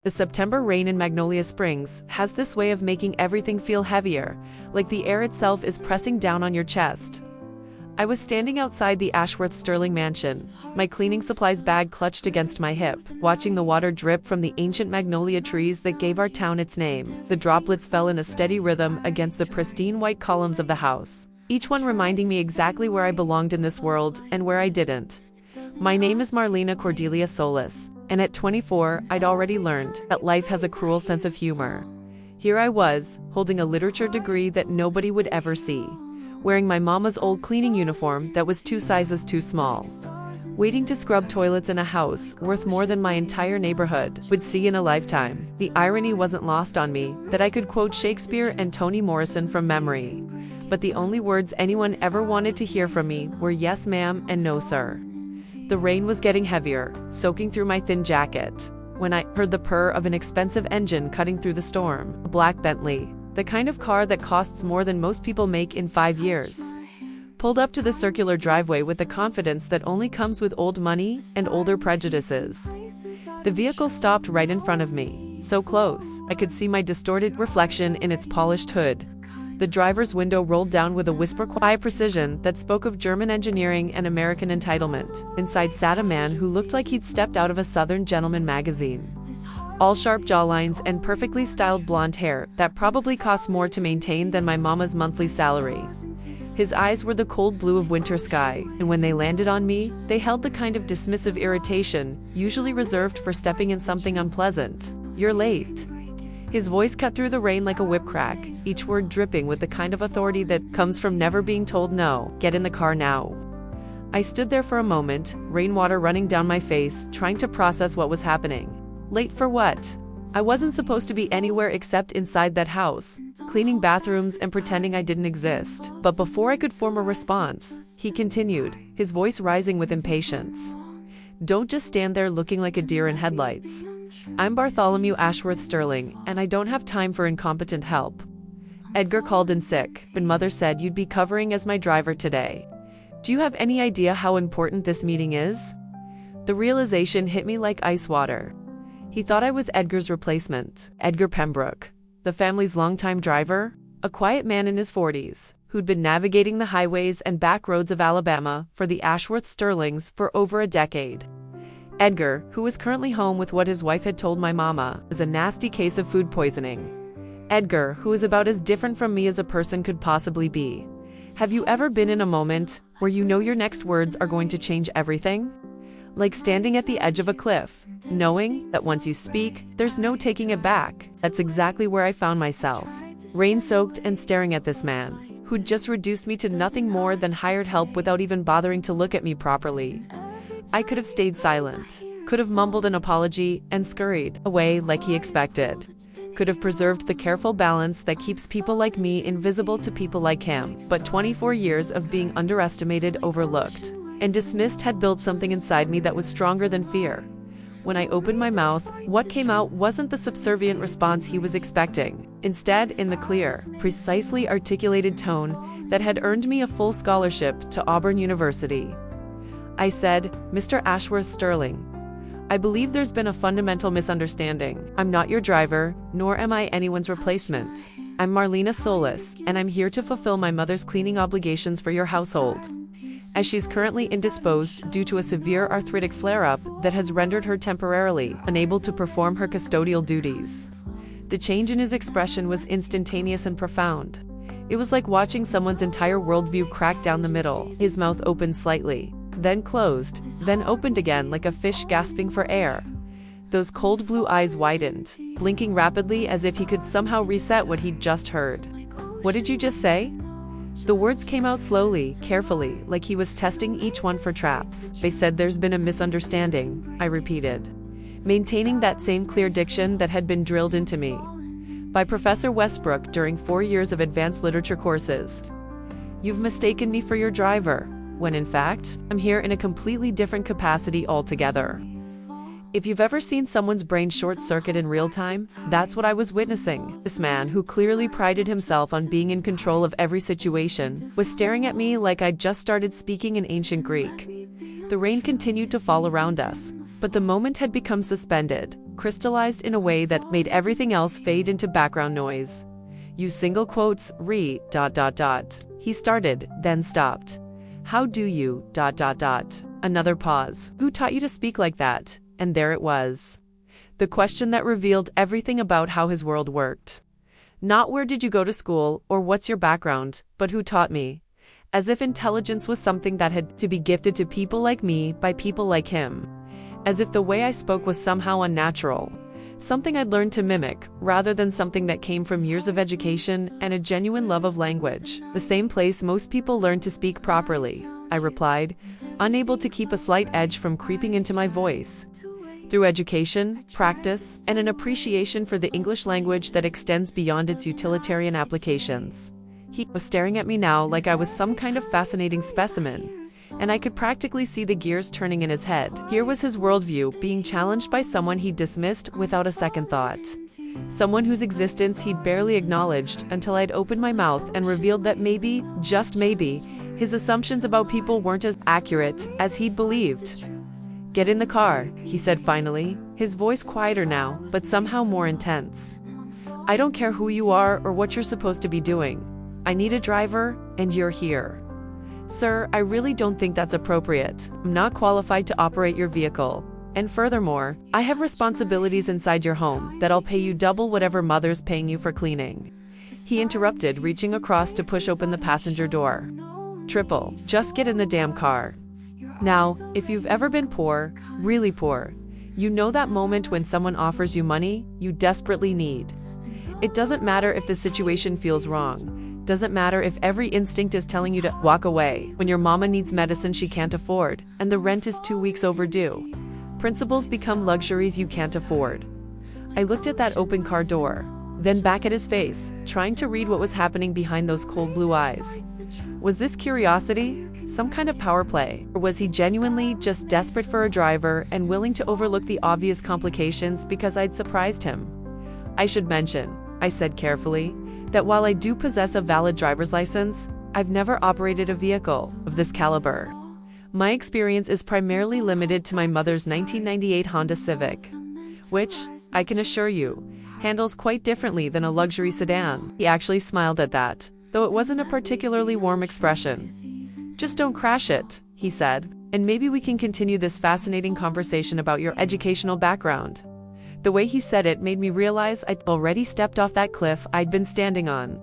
The September rain in Magnolia Springs has this way of making everything feel heavier, like the air itself is pressing down on your chest. I was standing outside the Ashworth-Sterling mansion, my cleaning supplies bag clutched against my hip, watching the water drip from the ancient magnolia trees that gave our town its name. The droplets fell in a steady rhythm against the pristine white columns of the house, each one reminding me exactly where I belonged in this world and where I didn't. My name is Marlena Cordelia Solace, and at 24, I'd already learned that life has a cruel sense of humor. Here I was, holding a literature degree that nobody would ever see, wearing my mama's old cleaning uniform that was 2 sizes too small, waiting to scrub toilets in a house worth more than my entire neighborhood would see in a lifetime. The irony wasn't lost on me that I could quote Shakespeare and Toni Morrison from memory, but the only words anyone ever wanted to hear from me were yes ma'am and no sir. The rain was getting heavier, soaking through my thin jacket, when I heard the purr of an expensive engine cutting through the storm. A black Bentley, the kind of car that costs more than most people make in 5 years, pulled up to the circular driveway with the confidence that only comes with old money and older prejudices. The vehicle stopped right in front of me, so close, I could see my distorted reflection in its polished hood. The driver's window rolled down with a whisper-quiet precision that spoke of German engineering and American entitlement. Inside sat a man who looked like he'd stepped out of a Southern Gentleman magazine. All sharp jawlines and perfectly styled blonde hair that probably cost more to maintain than my mama's monthly salary. His eyes were the cold blue of winter sky, and when they landed on me, they held the kind of dismissive irritation usually reserved for stepping in something unpleasant. "You're late." His voice cut through the rain like a whip crack, each word dripping with the kind of authority that comes from never being told no. "Get in the car now." I stood there for a moment, rainwater running down my face, trying to process what was happening. Late for what? I wasn't supposed to be anywhere except inside that house, cleaning bathrooms and pretending I didn't exist. But before I could form a response, he continued, his voice rising with impatience. "Don't just stand there looking like a deer in headlights. I'm Bartholomew Ashworth-Sterling, and I don't have time for incompetent help. Edgar called in sick, and Mother said you'd be covering as my driver today. Do you have any idea how important this meeting is?" The realization hit me like ice water. He thought I was Edgar's replacement, Edgar Pembroke, the family's longtime driver, a quiet man in his 40s, who'd been navigating the highways and back roads of Alabama for the Ashworth-Sterlings for over a decade. Edgar, who was currently home with what his wife had told my mama, was a nasty case of food poisoning. Edgar, who is about as different from me as a person could possibly be. Have you ever been in a moment where you know your next words are going to change everything? Like standing at the edge of a cliff, knowing that once you speak, there's no taking it back. That's exactly where I found myself, rain-soaked and staring at this man, who'd just reduced me to nothing more than hired help without even bothering to look at me properly. I could have stayed silent, could have mumbled an apology and scurried away like he expected, could have preserved the careful balance that keeps people like me invisible to people like him. But 24 years of being underestimated, overlooked, and dismissed had built something inside me that was stronger than fear. When I opened my mouth, what came out wasn't the subservient response he was expecting. Instead, in the clear, precisely articulated tone that had earned me a full scholarship to Auburn University, I said, "Mr. Ashworth-Sterling, I believe there's been a fundamental misunderstanding. I'm not your driver, nor am I anyone's replacement. I'm Marlena Solace, and I'm here to fulfill my mother's cleaning obligations for your household, as she's currently indisposed due to a severe arthritic flare-up that has rendered her temporarily unable to perform her custodial duties." The change in his expression was instantaneous and profound. It was like watching someone's entire worldview crack down the middle. His mouth opened slightly, then closed, then opened again like a fish gasping for air. Those cold blue eyes widened, blinking rapidly as if he could somehow reset what he'd just heard. "What did you just say?" The words came out slowly, carefully, like he was testing each one for traps. "They said there's been a misunderstanding," I repeated, maintaining that same clear diction that had been drilled into me by Professor Westbrook during 4 years of advanced literature courses. "You've mistaken me for your driver, when in fact, I'm here in a completely different capacity altogether." If you've ever seen someone's brain short-circuit in real time, that's what I was witnessing. This man, who clearly prided himself on being in control of every situation, was staring at me like I'd just started speaking in ancient Greek. The rain continued to fall around us, but the moment had become suspended, crystallized in a way that made everything else fade into background noise. "You single quotes, re, .. He started, then stopped. "How do you, .. Another pause. "Who taught you to speak like that?" And there it was. The question that revealed everything about how his world worked. Not where did you go to school, or what's your background, but who taught me. As if intelligence was something that had to be gifted to people like me by people like him. As if the way I spoke was somehow unnatural. Something I'd learned to mimic, rather than something that came from years of education and a genuine love of language. "The same place most people learn to speak properly," I replied, unable to keep a slight edge from creeping into my voice. "Through education, practice, and an appreciation for the English language that extends beyond its utilitarian applications." He was staring at me now like I was some kind of fascinating specimen, and I could practically see the gears turning in his head. Here was his worldview being challenged by someone he dismissed without a second thought. Someone whose existence he'd barely acknowledged until I'd opened my mouth and revealed that maybe, just maybe, his assumptions about people weren't as accurate as he'd believed. "Get in the car," he said finally, his voice quieter now, but somehow more intense. "I don't care who you are or what you're supposed to be doing. I need a driver, and you're here." "Sir, I really don't think that's appropriate. I'm not qualified to operate your vehicle. And furthermore, I have responsibilities inside your home that I'll pay you double whatever mother's paying you for cleaning." He interrupted, reaching across to push open the passenger door. "Triple, just get in the damn car." Now, if you've ever been poor, really poor, you know that moment when someone offers you money you desperately need. It doesn't matter if the situation feels wrong. Doesn't matter if every instinct is telling you to walk away when your mama needs medicine she can't afford and the rent is 2 weeks overdue. Principles become luxuries you can't afford. I looked at that open car door, then back at his face, trying to read what was happening behind those cold blue eyes. Was this curiosity? Some kind of power play? Or was he genuinely just desperate for a driver and willing to overlook the obvious complications because I'd surprised him? "I should mention," I said carefully, "that while I do possess a valid driver's license, I've never operated a vehicle of this caliber. My experience is primarily limited to my mother's 1998 Honda Civic, which, I can assure you, handles quite differently than a luxury sedan." He actually smiled at that, though it wasn't a particularly warm expression. "Just don't crash it," he said, "and maybe we can continue this fascinating conversation about your educational background." The way he said it made me realize I'd already stepped off that cliff I'd been standing on.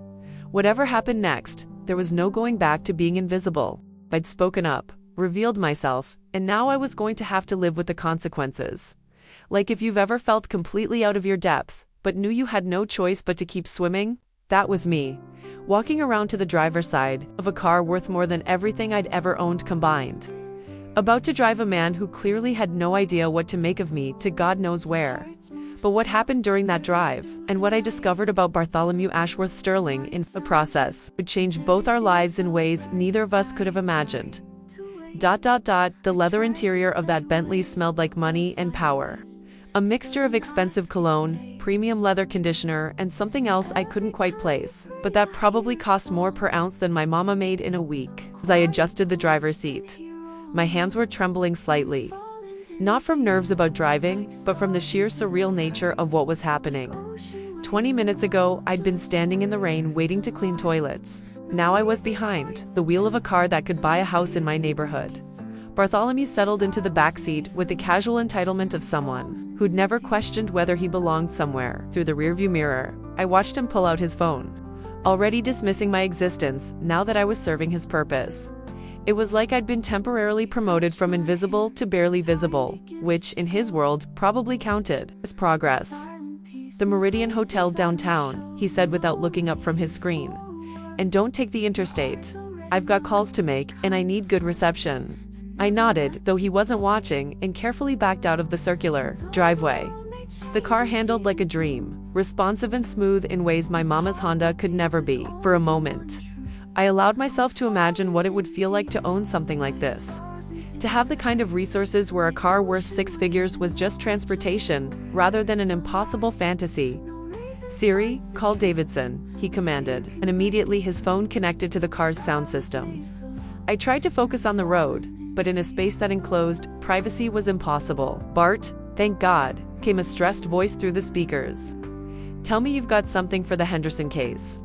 Whatever happened next, there was no going back to being invisible. I'd spoken up, revealed myself, and now I was going to have to live with the consequences. Like if you've ever felt completely out of your depth, but knew you had no choice but to keep swimming, that was me. Walking around to the driver's side of a car worth more than everything I'd ever owned combined. About to drive a man who clearly had no idea what to make of me to God knows where. But what happened during that drive, and what I discovered about Bartholomew Ashworth-Sterling in the process, would change both our lives in ways neither of us could have imagined. ... The leather interior of that Bentley smelled like money and power. A mixture of expensive cologne, premium leather conditioner, and something else I couldn't quite place, but that probably cost more per ounce than my mama made in a week. As I adjusted the driver's seat, my hands were trembling slightly. Not from nerves about driving, but from the sheer surreal nature of what was happening. 20 minutes ago, I'd been standing in the rain waiting to clean toilets. Now I was behind the wheel of a car that could buy a house in my neighborhood. Bartholomew settled into the back seat with the casual entitlement of someone who'd never questioned whether he belonged somewhere. Through the rearview mirror, I watched him pull out his phone, already dismissing my existence now that I was serving his purpose. It was like I'd been temporarily promoted from invisible to barely visible, which, in his world, probably counted as progress. "The Meridian Hotel downtown," he said without looking up from his screen. "And don't take the interstate. I've got calls to make, and I need good reception." I nodded, though he wasn't watching, and carefully backed out of the circular driveway. The car handled like a dream, responsive and smooth in ways my mama's Honda could never be. For a moment, I allowed myself to imagine what it would feel like to own something like this. To have the kind of resources where a car worth 6 figures was just transportation, rather than an impossible fantasy. "Siri, call Davidson," he commanded, and immediately his phone connected to the car's sound system. I tried to focus on the road, but in a space that enclosed privacy was impossible. "Bart, thank God. came a stressed voice through the speakers. "Tell me you've got something for the Henderson case.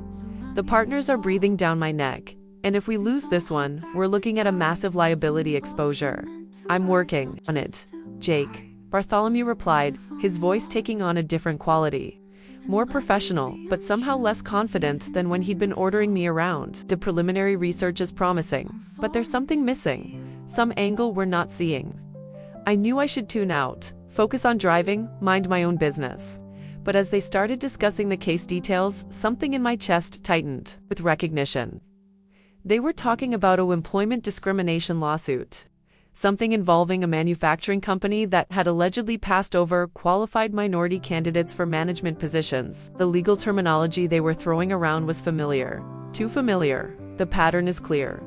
The partners are breathing down my neck, and if we lose this one, we're looking at a massive liability exposure." "I'm working on it, Jake," Bartholomew replied, his voice taking on a different quality. More professional, but somehow less confident than when he'd been ordering me around. "The preliminary research is promising, but there's something missing, some angle we're not seeing." I knew I should tune out, focus on driving, mind my own business. But as they started discussing the case details, something in my chest tightened with recognition. They were talking about an employment discrimination lawsuit. Something involving a manufacturing company that had allegedly passed over qualified minority candidates for management positions. The legal terminology they were throwing around was familiar. Too familiar. The pattern is clear.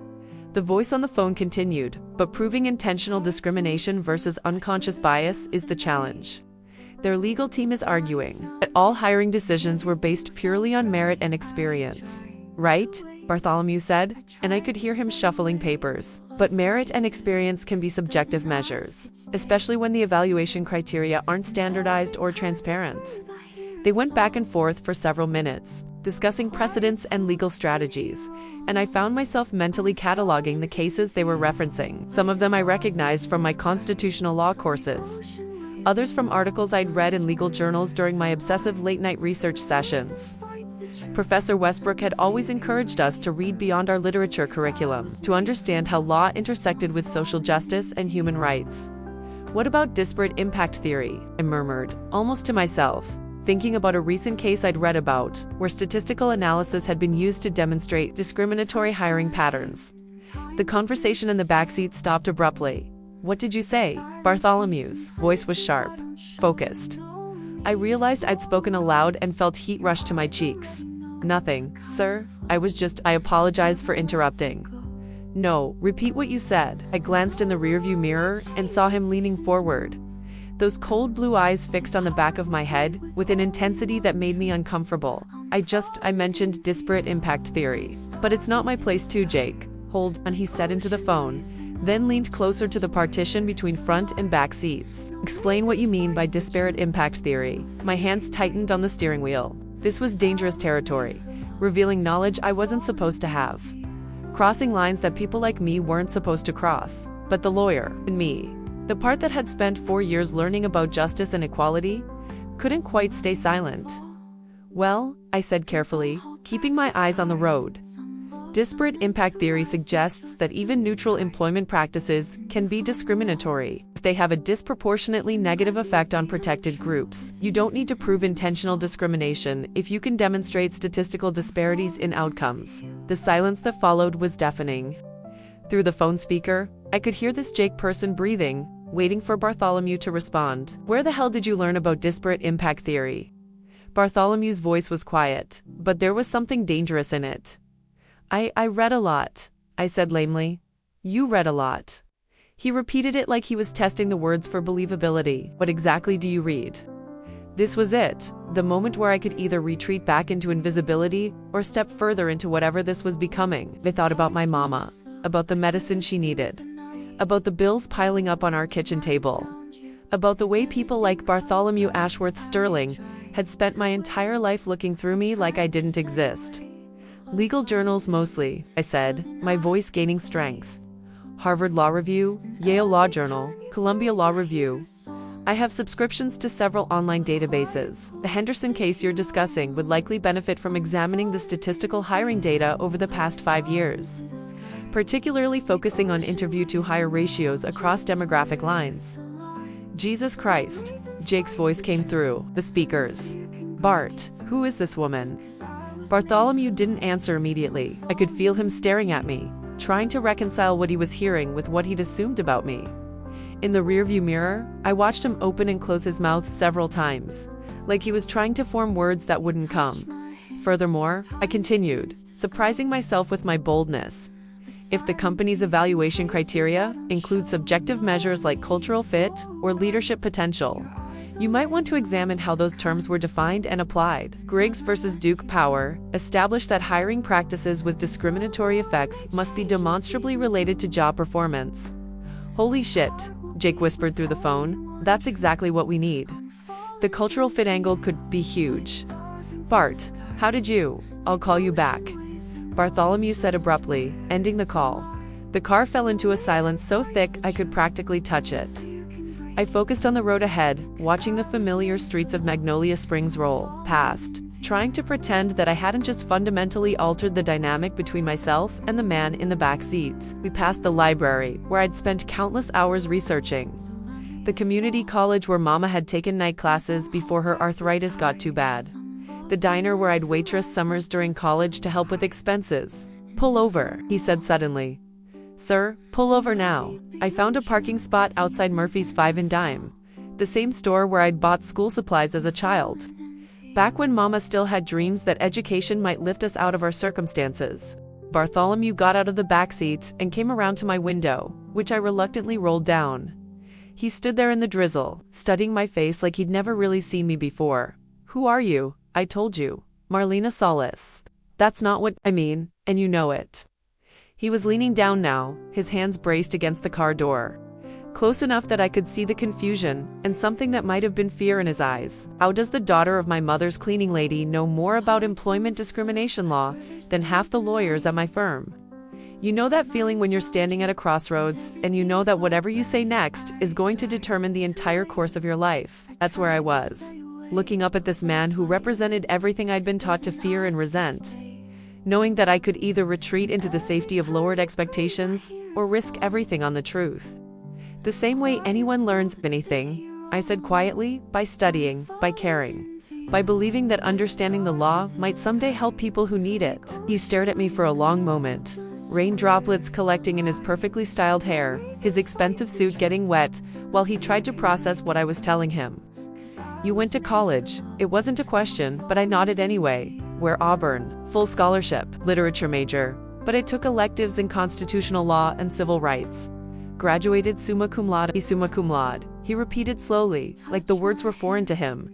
The voice on the phone continued, but proving intentional discrimination versus unconscious bias is the challenge. Their legal team is arguing that all hiring decisions were based purely on merit and experience. "Right?" Bartholomew said, and I could hear him shuffling papers. "But merit and experience can be subjective measures, especially when the evaluation criteria aren't standardized or transparent." They went back and forth for several minutes, discussing precedents and legal strategies, and I found myself mentally cataloging the cases they were referencing. Some of them I recognized from my constitutional law courses, others from articles I'd read in legal journals during my obsessive late-night research sessions. Professor Westbrook had always encouraged us to read beyond our literature curriculum, to understand how law intersected with social justice and human rights. "What about disparate impact theory?" I murmured, almost to myself, thinking about a recent case I'd read about, where statistical analysis had been used to demonstrate discriminatory hiring patterns. The conversation in the backseat stopped abruptly. "What did you say?" Bartholomew's voice was sharp, focused. I realized I'd spoken aloud and felt heat rush to my cheeks. "Nothing, sir. I apologize for interrupting." "No, repeat what you said." I glanced in the rearview mirror and saw him leaning forward, those cold blue eyes fixed on the back of my head with an intensity that made me uncomfortable. I mentioned disparate impact theory. "But it's not my place to, Jake." "Hold on," he said into the phone, then leaned closer to the partition between front and back seats. "Explain what you mean by disparate impact theory." My hands tightened on the steering wheel. This was dangerous territory, revealing knowledge I wasn't supposed to have, crossing lines that people like me weren't supposed to cross. But the lawyer, in me, the part that had spent 4 years learning about justice and equality, couldn't quite stay silent. "Well," I said carefully, keeping my eyes on the road, "disparate impact theory suggests that even neutral employment practices can be discriminatory if they have a disproportionately negative effect on protected groups. You don't need to prove intentional discrimination if you can demonstrate statistical disparities in outcomes." The silence that followed was deafening. Through the phone speaker, I could hear this Jake person breathing, waiting for Bartholomew to respond. "Where the hell did you learn about disparate impact theory?" Bartholomew's voice was quiet, but there was something dangerous in it. I read a lot," I said lamely. "You read a lot." He repeated it like he was testing the words for believability. "What exactly do you read?" This was it, the moment where I could either retreat back into invisibility or step further into whatever this was becoming. I thought about my mama, about the medicine she needed, about the bills piling up on our kitchen table, about the way people like Bartholomew Ashworth-Sterling had spent my entire life looking through me like I didn't exist. "Legal journals mostly," I said, my voice gaining strength. "Harvard Law Review, Yale Law Journal, Columbia Law Review. I have subscriptions to several online databases. The Henderson case you're discussing would likely benefit from examining the statistical hiring data over the past 5 years, particularly focusing on interview-to-hire ratios across demographic lines." "Jesus Christ," Jake's voice came through the speakers. "Bart, who is this woman?" Bartholomew didn't answer immediately. I could feel him staring at me, trying to reconcile what he was hearing with what he'd assumed about me. In the rearview mirror, I watched him open and close his mouth several times, like he was trying to form words that wouldn't come. Furthermore, I continued, surprising myself with my boldness. If the company's evaluation criteria include subjective measures like cultural fit or leadership potential, you might want to examine how those terms were defined and applied. Griggs versus Duke Power established that hiring practices with discriminatory effects must be demonstrably related to job performance. "Holy shit," Jake whispered through the phone, "that's exactly what we need." The cultural fit angle could be huge. Bart, how did you? I'll call you back, Bartholomew said abruptly, ending the call. The car fell into a silence so thick I could practically touch it. I focused on the road ahead, watching the familiar streets of Magnolia Springs roll past, trying to pretend that I hadn't just fundamentally altered the dynamic between myself and the man in the back seat. We passed the library, where I'd spent countless hours researching. The community college where Mama had taken night classes before her arthritis got too bad. The diner where I'd waitress summers during college to help with expenses. Pull over, he said suddenly. Sir, pull over now. I found a parking spot outside Murphy's 5 and Dime, the same store where I'd bought school supplies as a child. Back when Mama still had dreams that education might lift us out of our circumstances. Bartholomew got out of the back seat and came around to my window, which I reluctantly rolled down. He stood there in the drizzle, studying my face like he'd never really seen me before. Who are you? I told you. Marlena Solace. That's not what I mean, and you know it. He was leaning down now, his hands braced against the car door. Close enough that I could see the confusion, and something that might have been fear in his eyes. How does the daughter of my mother's cleaning lady know more about employment discrimination law than half the lawyers at my firm? You know that feeling when you're standing at a crossroads, and you know that whatever you say next is going to determine the entire course of your life. That's where I was, looking up at this man who represented everything I'd been taught to fear and resent. Knowing that I could either retreat into the safety of lowered expectations, or risk everything on the truth. The same way anyone learns anything, I said quietly, by studying, by caring, by believing that understanding the law might someday help people who need it. He stared at me for a long moment, rain droplets collecting in his perfectly styled hair, his expensive suit getting wet, while he tried to process what I was telling him. You went to college. It wasn't a question, but I nodded anyway. Where? Auburn. Full scholarship. Literature major. But I took electives in constitutional law and civil rights. Graduated summa cum laude. Summa cum laude. He repeated slowly, like the words were foreign to him.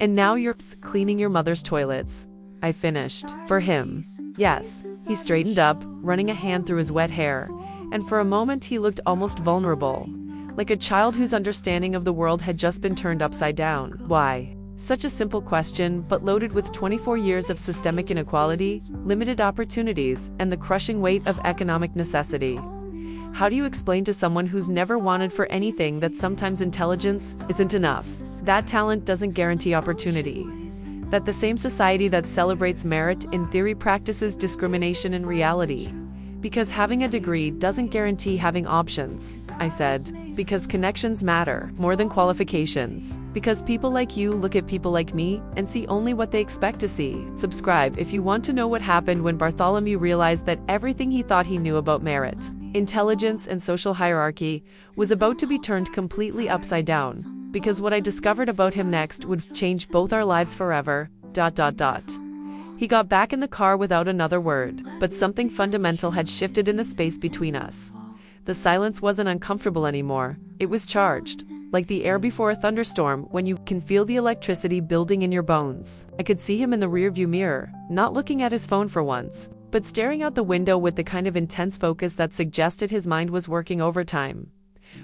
And now you're cleaning your mother's toilets. I finished. For him. Yes. He straightened up, running a hand through his wet hair. And for a moment he looked almost vulnerable. Like a child whose understanding of the world had just been turned upside down. Why? Such a simple question, but loaded with 24 years of systemic inequality, limited opportunities, and the crushing weight of economic necessity. How do you explain to someone who's never wanted for anything that sometimes intelligence isn't enough? That talent doesn't guarantee opportunity. That the same society that celebrates merit in theory practices discrimination in reality. Because having a degree doesn't guarantee having options, I said. Because connections matter more than qualifications. Because people like you look at people like me and see only what they expect to see. Subscribe if you want to know what happened when Bartholomew realized that everything he thought he knew about merit, intelligence, and social hierarchy was about to be turned completely upside down. Because what I discovered about him next would change both our lives forever. ... He got back in the car without another word, but something fundamental had shifted in the space between us. The silence wasn't uncomfortable anymore, it was charged, like the air before a thunderstorm when you can feel the electricity building in your bones. I could see him in the rearview mirror, not looking at his phone for once, but staring out the window with the kind of intense focus that suggested his mind was working overtime.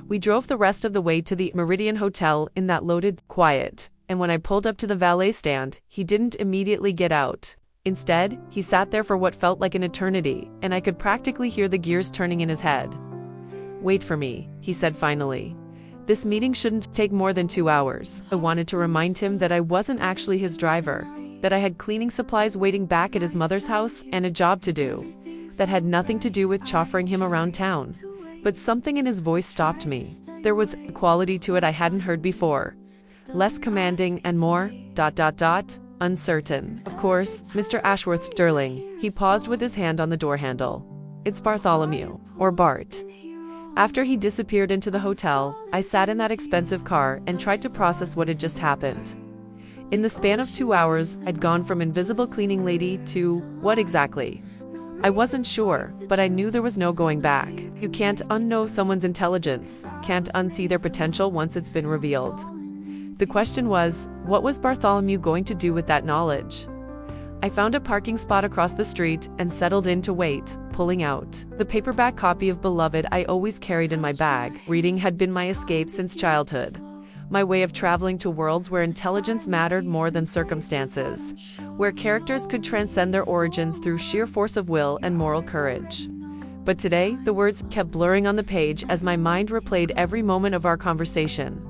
We drove the rest of the way to the Meridian Hotel in that loaded, quiet, and when I pulled up to the valet stand, he didn't immediately get out. Instead, he sat there for what felt like an eternity, and I could practically hear the gears turning in his head. Wait for me, he said finally. This meeting shouldn't take more than 2 hours. I wanted to remind him that I wasn't actually his driver, that I had cleaning supplies waiting back at his mother's house and a job to do. That had nothing to do with chauffeuring him around town. But something in his voice stopped me. There was a quality to it I hadn't heard before. Less commanding and more, ... uncertain. Of course, Mr. Ashworth-Sterling. He paused with his hand on the door handle. It's Bartholomew, or Bart. After he disappeared into the hotel, I sat in that expensive car and tried to process what had just happened. In the span of 2 hours, I'd gone from invisible cleaning lady to what exactly? I wasn't sure, but I knew there was no going back. You can't unknow someone's intelligence, can't unsee their potential once it's been revealed. The question was, what was Bartholomew going to do with that knowledge? I found a parking spot across the street and settled in to wait, pulling out the paperback copy of Beloved I always carried in my bag. Reading had been my escape since childhood. my way of traveling to worlds where intelligence mattered more than circumstances, where characters could transcend their origins through sheer force of will and moral courage. But today, the words kept blurring on the page as my mind replayed every moment of our conversation.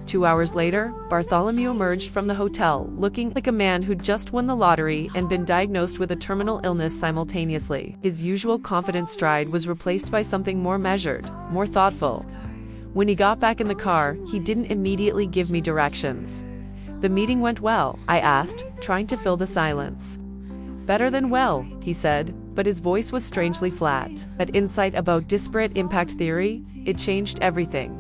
2 hours later, Bartholomew emerged from the hotel, looking like a man who'd just won the lottery and been diagnosed with a terminal illness simultaneously. His usual confident stride was replaced by something more measured, more thoughtful. When he got back in the car, he didn't immediately give me directions. "The meeting went well?" I asked, trying to fill the silence. "Better than well," he said, but his voice was strangely flat. That insight about disparate impact theory, it changed everything.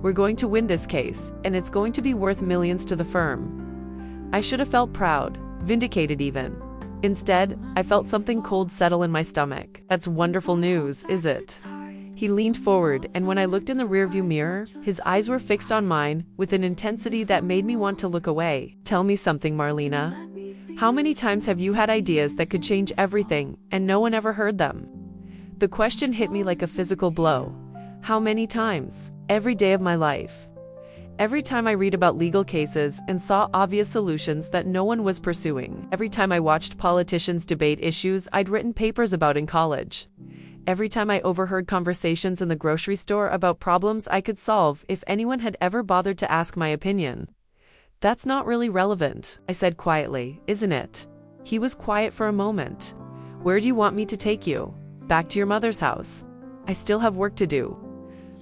"We're going to win this case, and it's going to be worth millions to the firm." I should have felt proud, vindicated even. Instead, I felt something cold settle in my stomach. "That's wonderful news, is it?" He leaned forward, and when I looked in the rearview mirror, his eyes were fixed on mine with an intensity that made me want to look away. "Tell me something, Marlena. How many times have you had ideas that could change everything, and no one ever heard them?" The question hit me like a physical blow. How many times? Every day of my life. Every time I read about legal cases and saw obvious solutions that no one was pursuing. Every time I watched politicians debate issues I'd written papers about in college. Every time I overheard conversations in the grocery store about problems I could solve if anyone had ever bothered to ask my opinion. "That's not really relevant," I said quietly, "isn't it?" He was quiet for a moment. "Where do you want me to take you?" "Back to your mother's house." "I still have work to do."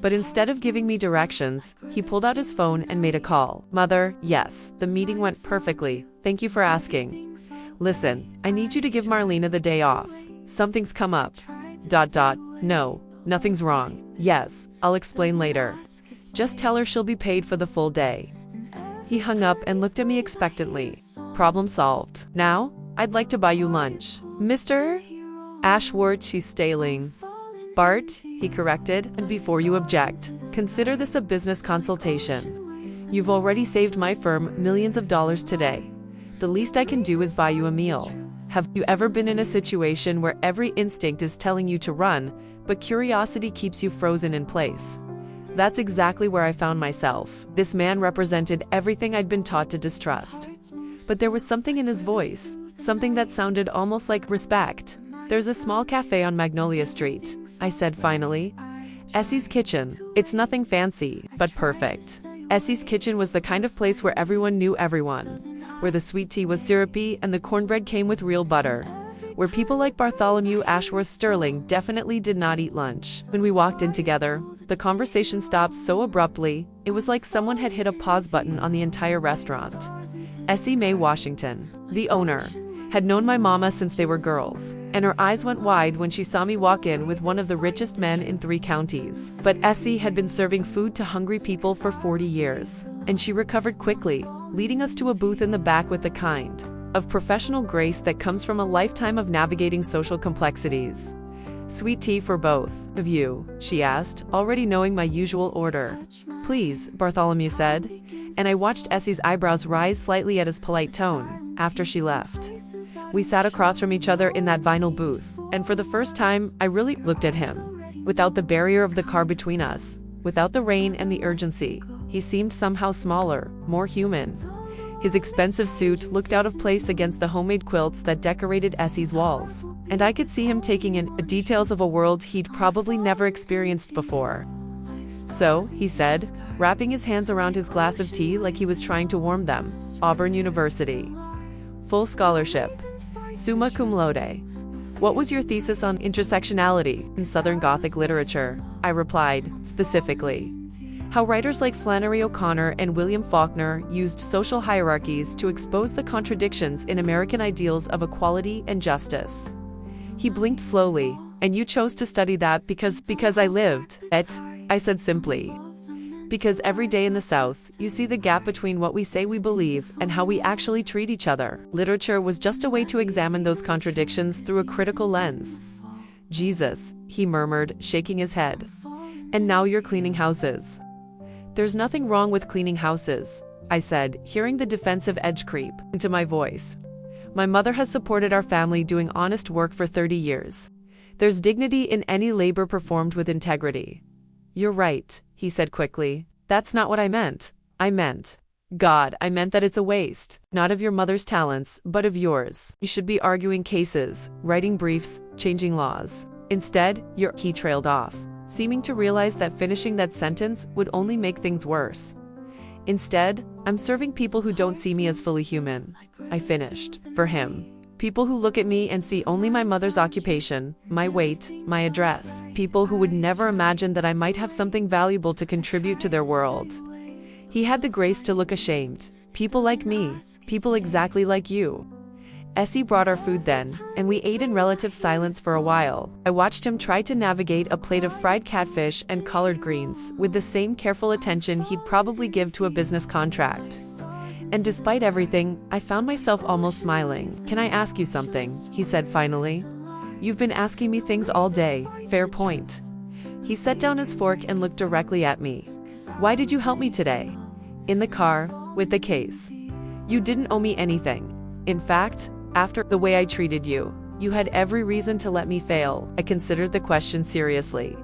But instead of giving me directions, he pulled out his phone and made a call. "Mother, yes, the meeting went perfectly. Thank you for asking. Listen, I need you to give Marlena the day off. Something's come up. ... No, nothing's wrong. Yes, I'll explain later. Just tell her she'll be paid for the full day." He hung up and looked at me expectantly. "Problem solved. Now, I'd like to buy you lunch." "Mr. Ashworth-Sterling. Bart," he corrected, "and before you object, consider this a business consultation. You've already saved my firm millions of dollars today. The least I can do is buy you a meal. Have you ever been in a situation where every instinct is telling you to run, but curiosity keeps you frozen in place?" That's exactly where I found myself. This man represented everything I'd been taught to distrust. But there was something in his voice, something that sounded almost like respect. "There's a small cafe on Magnolia Street," I said finally. "Essie's Kitchen. It's nothing fancy, but perfect." Essie's Kitchen was the kind of place where everyone knew everyone, where the sweet tea was syrupy and the cornbread came with real butter, where people like Bartholomew Ashworth-Sterling definitely did not eat lunch. When we walked in together, the conversation stopped so abruptly, it was like someone had hit a pause button on the entire restaurant. Essie Mae Washington, the owner, had known my mama since they were girls, and her eyes went wide when she saw me walk in with one of the richest men in 3 counties. But Essie had been serving food to hungry people for 40 years, and she recovered quickly, leading us to a booth in the back with the kind of professional grace that comes from a lifetime of navigating social complexities. "Sweet tea for both of you?" she asked, already knowing my usual order. "Please," Bartholomew said, and I watched Essie's eyebrows rise slightly at his polite tone. After she left, we sat across from each other in that vinyl booth, and for the first time, I really looked at him. Without the barrier of the car between us, without the rain and the urgency, he seemed somehow smaller, more human. His expensive suit looked out of place against the homemade quilts that decorated Essie's walls, and I could see him taking in the details of a world he'd probably never experienced before. "So," he said, wrapping his hands around his glass of tea like he was trying to warm them, "Auburn University. Full scholarship. Summa cum laude. What was your thesis on intersectionality in Southern Gothic literature?" I replied, specifically. "How writers like Flannery O'Connor and William Faulkner used social hierarchies to expose the contradictions in American ideals of equality and justice." He blinked slowly. "And you chose to study that because I lived it," I said simply. "Because every day in the South, you see the gap between what we say we believe and how we actually treat each other. Literature was just a way to examine those contradictions through a critical lens." "Jesus," he murmured, shaking his head. "And now you're cleaning houses." "There's nothing wrong with cleaning houses," I said, hearing the defensive edge creep into my voice. "My mother has supported our family doing honest work for 30 years. There's dignity in any labor performed with integrity." "You're right," he said quickly. "That's not what I meant. I meant that it's a waste, not of your mother's talents, but of yours. You should be arguing cases, writing briefs, changing laws. Instead, he trailed off, seeming to realize that finishing that sentence would only make things worse. Instead, I'm serving people who don't see me as fully human. I finished. For him. People who look at me and see only my mother's occupation, my weight, my address. People who would never imagine that I might have something valuable to contribute to their world. He had the grace to look ashamed. People like me. People exactly like you. Essie brought our food then, and we ate in relative silence for a while. I watched him try to navigate a plate of fried catfish and collard greens with the same careful attention he'd probably give to a business contract. And despite everything, I found myself almost smiling. "Can I ask you something?" he said finally. "You've been asking me things all day, fair point." He set down his fork and looked directly at me. "Why did you help me today?" "In the car, with the case. You didn't owe me anything. In fact, after the way I treated you, you had every reason to let me fail." I considered the question seriously,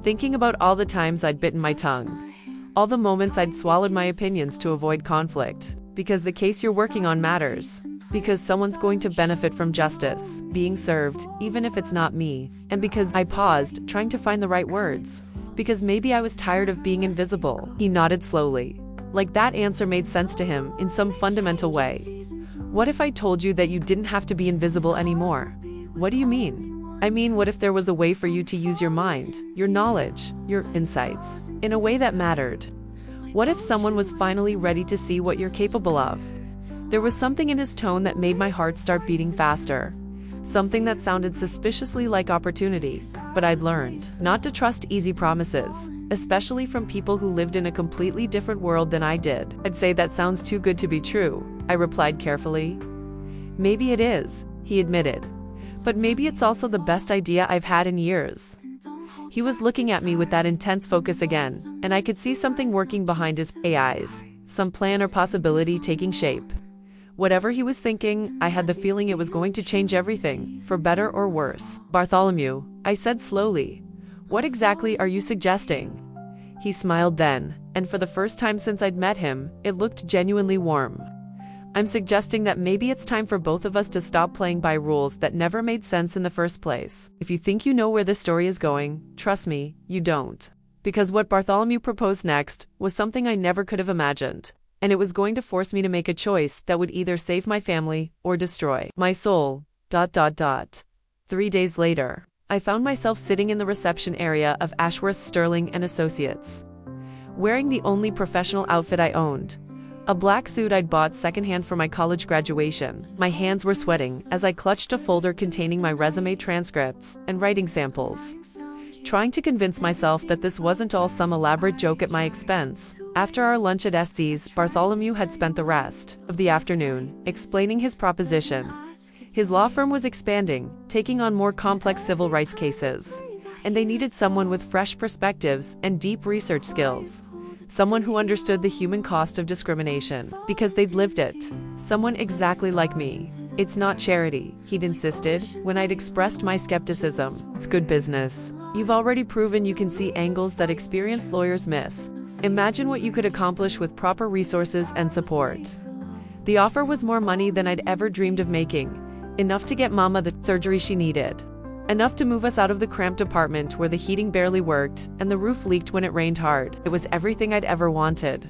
thinking about all the times I'd bitten my tongue. All the moments I'd swallowed my opinions to avoid conflict. Because the case you're working on matters. Because someone's going to benefit from justice being served, even if it's not me. And because I paused, trying to find the right words. Because maybe I was tired of being invisible. He nodded slowly. Like that answer made sense to him in some fundamental way. "What if I told you that you didn't have to be invisible anymore?" "What do you mean?" "I mean, what if there was a way for you to use your mind, your knowledge, your insights, in a way that mattered? What if someone was finally ready to see what you're capable of?" There was something in his tone that made my heart start beating faster. Something that sounded suspiciously like opportunity. But I'd learned not to trust easy promises, especially from people who lived in a completely different world than I did. "I'd say that sounds too good to be true," I replied carefully. "Maybe it is," he admitted. "But maybe it's also the best idea I've had in years." He was looking at me with that intense focus again, and I could see something working behind his eyes, some plan or possibility taking shape. Whatever he was thinking, I had the feeling it was going to change everything, for better or worse. "Bartholomew," I said slowly, "what exactly are you suggesting?" He smiled then, and for the first time since I'd met him, it looked genuinely warm. "I'm suggesting that maybe it's time for both of us to stop playing by rules that never made sense in the first place. If you think you know where this story is going, trust me, you don't." Because what Bartholomew proposed next was something I never could have imagined. And it was going to force me to make a choice that would either save my family or destroy my soul. 3 days later, I found myself sitting in the reception area of Ashworth-Sterling and Associates, wearing the only professional outfit I owned, a black suit I'd bought secondhand for my college graduation. My hands were sweating as I clutched a folder containing my resume transcripts and writing samples, trying to convince myself that this wasn't all some elaborate joke at my expense. After our lunch at SC's, Bartholomew had spent the rest of the afternoon explaining his proposition. His law firm was expanding, taking on more complex civil rights cases, and they needed someone with fresh perspectives and deep research skills. Someone who understood the human cost of discrimination, because they'd lived it. Someone exactly like me. "It's not charity," he'd insisted, when I'd expressed my skepticism. "It's good business. You've already proven you can see angles that experienced lawyers miss. Imagine what you could accomplish with proper resources and support." The offer was more money than I'd ever dreamed of making. Enough to get Mama the surgery she needed. Enough to move us out of the cramped apartment where the heating barely worked and the roof leaked when it rained hard. It was everything I'd ever wanted,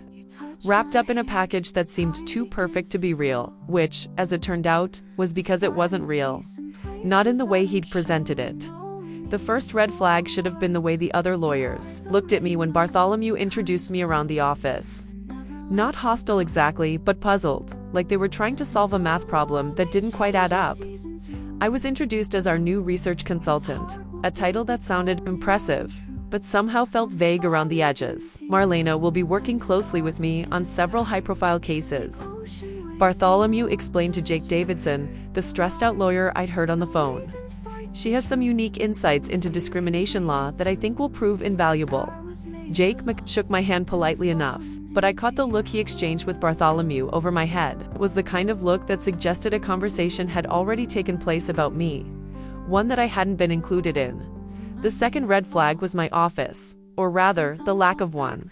wrapped up in a package that seemed too perfect to be real, which, as it turned out, was because it wasn't real. Not in the way he'd presented it. The first red flag should have been the way the other lawyers looked at me when Bartholomew introduced me around the office. Not hostile exactly, but puzzled, like they were trying to solve a math problem that didn't quite add up. I was introduced as our new research consultant, a title that sounded impressive, but somehow felt vague around the edges. "Marlena will be working closely with me on several high-profile cases," Bartholomew explained to Jake Davidson, the stressed-out lawyer I'd heard on the phone. "She has some unique insights into discrimination law that I think will prove invaluable." Jake shook my hand politely enough, but I caught the look he exchanged with Bartholomew over my head. It was the kind of look that suggested a conversation had already taken place about me, one that I hadn't been included in. The second red flag was my office, or rather, the lack of one.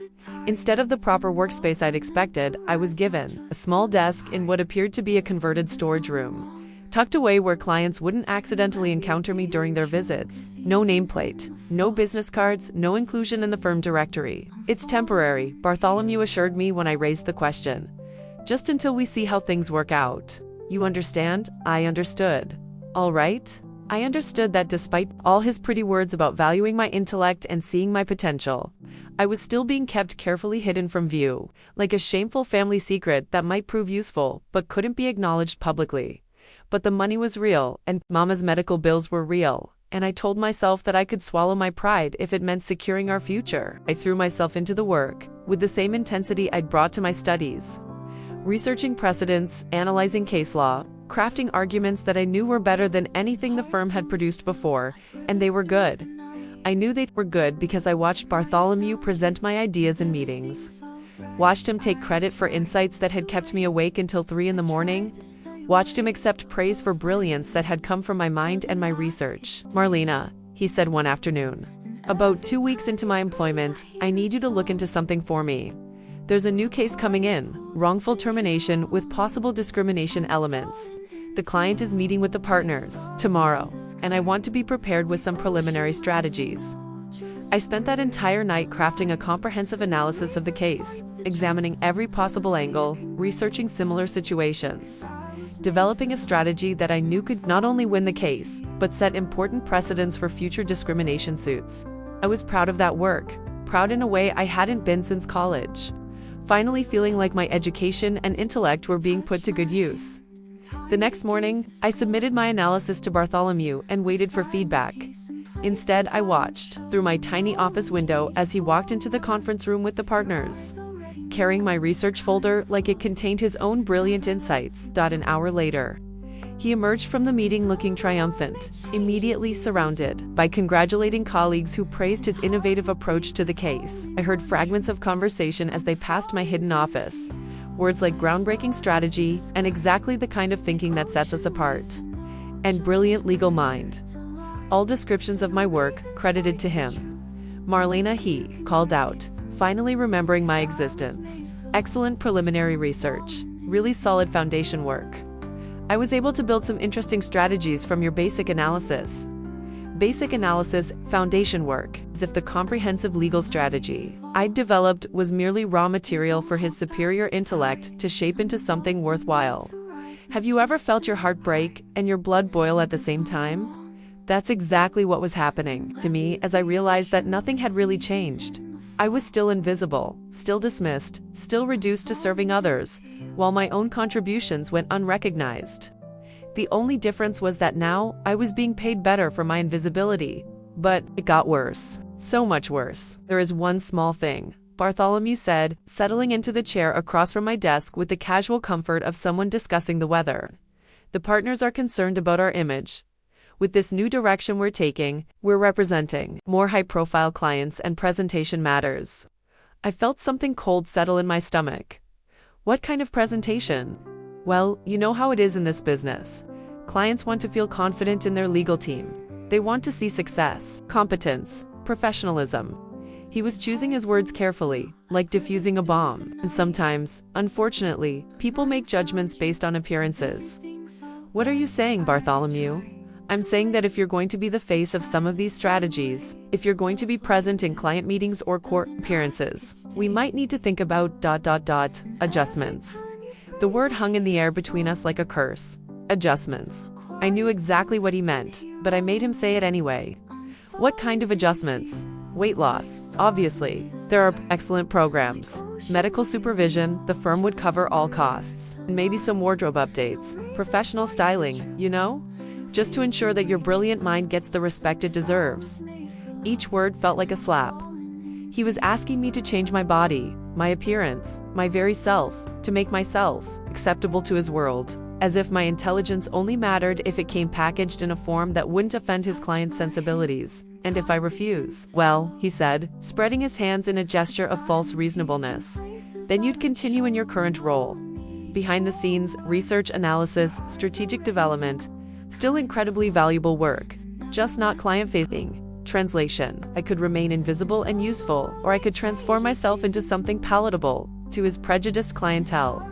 Instead of the proper workspace I'd expected, I was given a small desk in what appeared to be a converted storage room, tucked away where clients wouldn't accidentally encounter me during their visits. No nameplate, no business cards, no inclusion in the firm directory. "It's temporary," Bartholomew assured me when I raised the question. "Just until we see how things work out." "You understand?" I understood. All right? I understood that despite all his pretty words about valuing my intellect and seeing my potential, I was still being kept carefully hidden from view, like a shameful family secret that might prove useful but couldn't be acknowledged publicly. But the money was real, and Mama's medical bills were real, and I told myself that I could swallow my pride if it meant securing our future. I threw myself into the work, with the same intensity I'd brought to my studies. Researching precedents, analyzing case law, crafting arguments that I knew were better than anything the firm had produced before, and they were good. I knew they were good because I watched Bartholomew present my ideas in meetings. Watched him take credit for insights that had kept me awake until 3 in the morning. Watched him accept praise for brilliance that had come from my mind and my research. "Marlena," he said one afternoon, "about 2 weeks into my employment, I need you to look into something for me. There's a new case coming in, wrongful termination with possible discrimination elements. The client is meeting with the partners tomorrow, and I want to be prepared with some preliminary strategies." I spent that entire night crafting a comprehensive analysis of the case, examining every possible angle, researching similar situations, developing a strategy that I knew could not only win the case, but set important precedents for future discrimination suits. I was proud of that work, proud in a way I hadn't been since college, finally feeling like my education and intellect were being put to good use. The next morning, I submitted my analysis to Bartholomew and waited for feedback. Instead, I watched through my tiny office window as he walked into the conference room with the partners, carrying my research folder like it contained his own brilliant insights. An hour later, he emerged from the meeting looking triumphant, immediately surrounded by congratulating colleagues who praised his innovative approach to the case. I heard fragments of conversation as they passed my hidden office. Words like groundbreaking strategy and exactly the kind of thinking that sets us apart, and brilliant legal mind. All descriptions of my work credited to him. "Marlena," he called out, finally remembering my existence. "Excellent preliminary research, really solid foundation work. I was able to build some interesting strategies from your basic analysis." Basic analysis, foundation work, as if the comprehensive legal strategy I'd developed was merely raw material for his superior intellect to shape into something worthwhile. Have you ever felt your heart break and your blood boil at the same time? That's exactly what was happening to me as I realized that nothing had really changed. I was still invisible, still dismissed, still reduced to serving others, while my own contributions went unrecognized. The only difference was that now I was being paid better for my invisibility. But it got worse. So much worse. "There is one small thing," Bartholomew said, settling into the chair across from my desk with the casual comfort of someone discussing the weather. "The partners are concerned about our image. With this new direction we're taking, we're representing more high-profile clients and presentation matters." I felt something cold settle in my stomach. "What kind of presentation?" "Well, you know how it is in this business. Clients want to feel confident in their legal team. They want to see success, competence, professionalism." He was choosing his words carefully, like diffusing a bomb. "And sometimes, unfortunately, people make judgments based on appearances." "What are you saying, Bartholomew?" "I'm saying that if you're going to be the face of some of these strategies, if you're going to be present in client meetings or court appearances, we might need to think about ... adjustments." The word hung in the air between us like a curse. Adjustments. I knew exactly what he meant, but I made him say it anyway. "What kind of adjustments?" "Weight loss, obviously. There are excellent programs. Medical supervision, the firm would cover all costs. And maybe some wardrobe updates. Professional styling, you know? Just to ensure that your brilliant mind gets the respect it deserves." Each word felt like a slap. He was asking me to change my body, my appearance, my very self, to make myself acceptable to his world, as if my intelligence only mattered if it came packaged in a form that wouldn't offend his client's sensibilities. "And if I refuse?" "Well," he said, spreading his hands in a gesture of false reasonableness, "then you'd continue in your current role. Behind the scenes, research, analysis, strategic development, still incredibly valuable work, just not client-facing." Translation: I could remain invisible and useful, or I could transform myself into something palatable to his prejudiced clientele.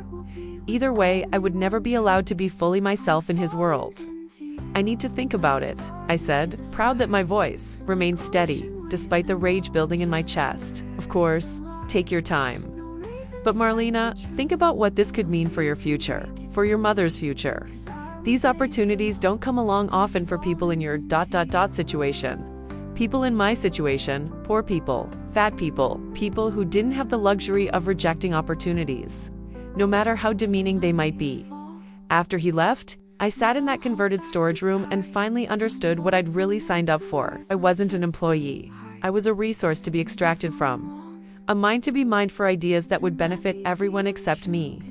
Either way, I would never be allowed to be fully myself in his world. I need to think about it, I said, proud that my voice remained steady, despite the rage building in my chest. Of course, take your time. But Marlena, think about what this could mean for your future, for your mother's future. These opportunities don't come along often for people in your ... situation. People in my situation, poor people, fat people, people who didn't have the luxury of rejecting opportunities, no matter how demeaning they might be. After he left, I sat in that converted storage room and finally understood what I'd really signed up for. I wasn't an employee. I was a resource to be extracted from. A mind to be mined for ideas that would benefit everyone except me.